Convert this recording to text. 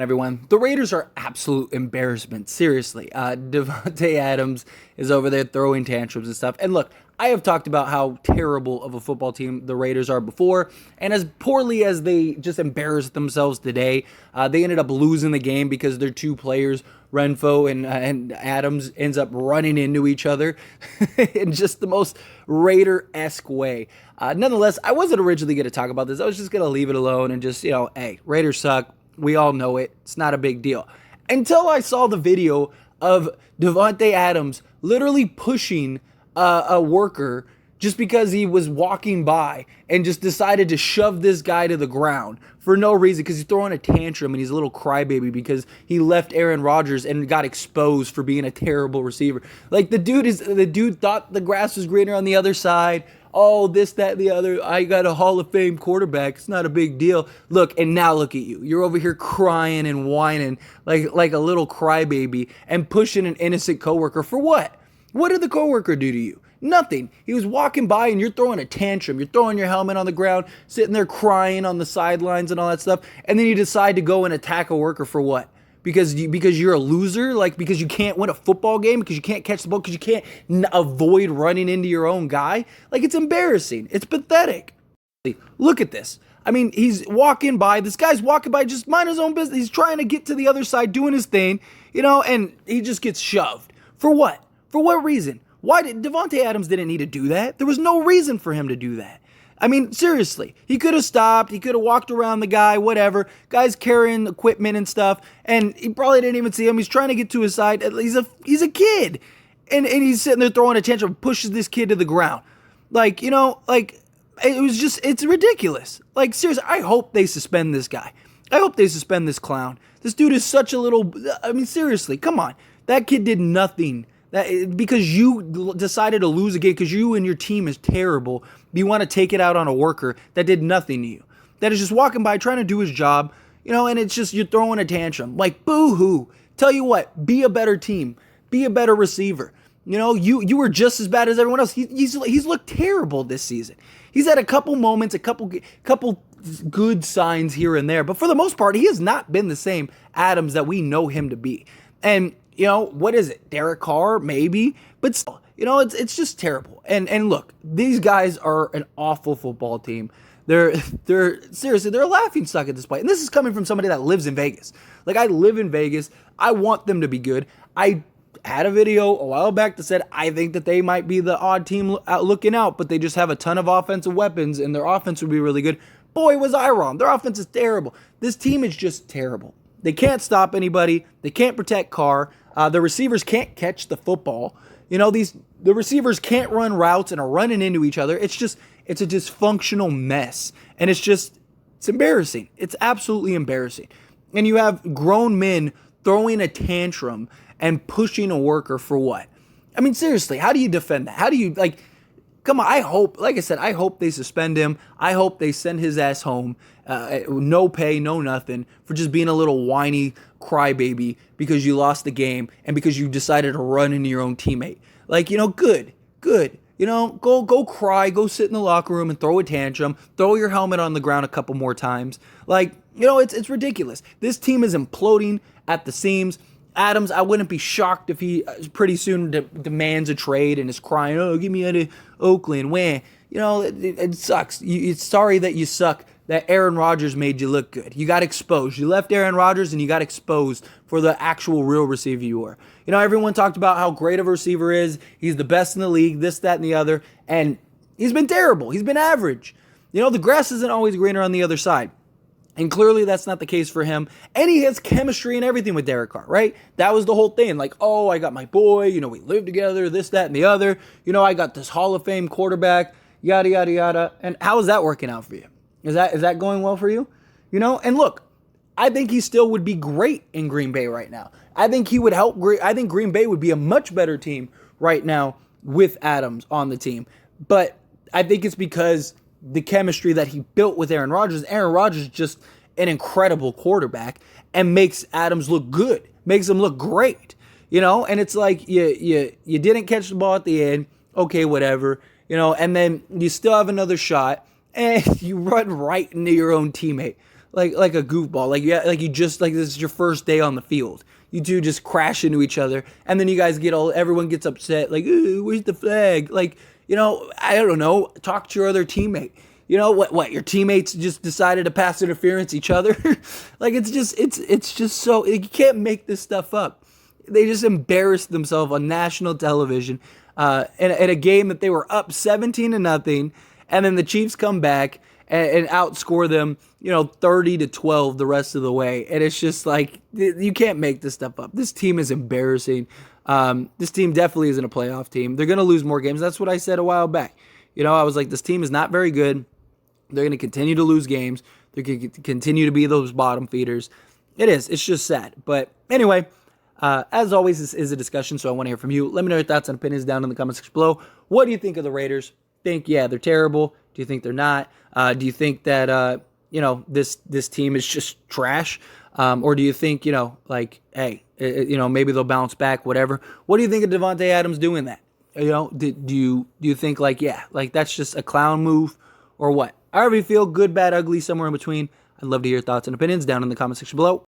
Everyone, the Raiders are absolute embarrassment. Seriously, Devante Adams is over there throwing tantrums and stuff. And look, I have talked about how terrible of a football team the Raiders are before, and as poorly as they just embarrassed themselves today, they ended up losing the game because their two players, Renfro and Adams, ends up running into each other in just the most Raider-esque way. Nonetheless, I wasn't originally going to talk about this. I was just going to leave it alone and just, hey, Raiders suck. We all know it. It's not a big deal. Until I saw the video of Devante Adams literally pushing a worker just because he was walking by and just decided to shove this guy to the ground for no reason because he's throwing a tantrum and he's a little crybaby because he left Aaron Rodgers and got exposed for being a terrible receiver. Like the dude thought the grass was greener on the other side. Oh, this, that, and the other. I got a Hall of Fame quarterback. It's not a big deal. Look, and now look at you. You're over here crying and whining like a little crybaby and pushing an innocent coworker for what? What did the coworker do to you? Nothing. He was walking by and you're throwing a tantrum. You're throwing your helmet on the ground, sitting there crying on the sidelines and all that stuff. And then you decide to go and attack a worker for what? Because you're a loser, like because you can't win a football game, because you can't catch the ball, because you can't avoid running into your own guy. Like, it's embarrassing. It's pathetic. Look at this. I mean, he's walking by. This guy's walking by, just mind his own business. He's trying to get to the other side, doing his thing, and he just gets shoved. For what? For what reason? Why did Devante Adams didn't need to do that? There was no reason for him to do that. I mean, seriously, he could have stopped. He could have walked around the guy, whatever. Guy's carrying equipment and stuff, and he probably didn't even see him. He's trying to get to his side. He's a kid, and he's sitting there throwing a tantrum, pushes this kid to the ground. It's ridiculous. Like, seriously, I hope they suspend this guy. I hope they suspend this clown. This dude is such a little, seriously, come on. That kid did nothing. Because you decided to lose a game because you and your team is terrible, you want to take it out on a worker that did nothing to you. That is just walking by trying to do his job, and it's just you're throwing a tantrum. Like, boo-hoo. Tell you what, be a better team. Be a better receiver. You were just as bad as everyone else. He's looked terrible this season. He's had a couple moments, a couple good signs here and there, but for the most part, he has not been the same Adams that we know him to be. And what is it? Derek Carr, maybe, but still, it's just terrible. And look, these guys are an awful football team. They're seriously, they're a laughingstock at this point. And this is coming from somebody that lives in Vegas. Like, I live in Vegas. I want them to be good. I had a video a while back that said I think that they might be the odd team looking out, but they just have a ton of offensive weapons and their offense would be really good. Boy, was I wrong. Their offense is terrible. This team is just terrible. They can't stop anybody. They can't protect Carr. The receivers can't catch the football. The receivers can't run routes and are running into each other. It's a dysfunctional mess. And it's embarrassing. It's absolutely embarrassing. And you have grown men throwing a tantrum and pushing a worker for what? I mean, seriously, how do you defend that? How do you, come on, I hope they suspend him. I hope they send his ass home. No pay, no nothing, for just being a little whiny crybaby because you lost the game and because you decided to run into your own teammate. Good. Go cry, go sit in the locker room and throw a tantrum, throw your helmet on the ground a couple more times. It's ridiculous. This team is imploding at the seams. Adams, I wouldn't be shocked if he pretty soon demands a trade and is crying, oh, get me out of Oakland. It sucks. It's sorry that you suck, that Aaron Rodgers made you look good. You got exposed. You left Aaron Rodgers and you got exposed for the actual real receiver you were. Everyone talked about how great of a receiver is. He's the best in the league, this, that, and the other. And he's been terrible. He's been average. The grass isn't always greener on the other side. And clearly that's not the case for him. And he has chemistry and everything with Derek Carr, right? That was the whole thing. I got my boy, we live together, this, that, and the other. I got this Hall of Fame quarterback, yada, yada, yada. And how is that working out for you? Is that going well for you? And look, I think he still would be great in Green Bay right now. I think he would help. I think Green Bay would be a much better team right now with Adams on the team. But I think it's because the chemistry that he built with Aaron Rodgers is just an incredible quarterback and makes Adams look good, makes him look great, and it's like you didn't catch the ball at the end, okay, whatever, and then you still have another shot and you run right into your own teammate. like a goofball. Like you just like this is your first day on the field. You two just crash into each other, and then you guys everyone gets upset. Like, where's the flag? Like, I don't know. Talk to your other teammate. What your teammates just decided to pass interference each other. Like, it's just so you can't make this stuff up. They just embarrassed themselves on national television in a game that they were up 17-0, and then the Chiefs come back and outscore them, 30-12 the rest of the way. And it's just like, you can't make this stuff up. This team is embarrassing. This team definitely isn't a playoff team. They're going to lose more games. That's what I said a while back. I was like, this team is not very good. They're going to continue to lose games. They're going to continue to be those bottom feeders. It is. It's just sad. But anyway, as always, this is a discussion, so I want to hear from you. Let me know your thoughts and opinions down in the comments section below. What do you think of the Raiders? Think, yeah, they're terrible? Do you think they're not? Do you think that, this team is just trash? Or do you think, hey, maybe they'll bounce back, whatever. What do you think of Devante Adams doing that? Do you think that's just a clown move or what? However you feel, good, bad, ugly, somewhere in between. I'd love to hear your thoughts and opinions down in the comment section below.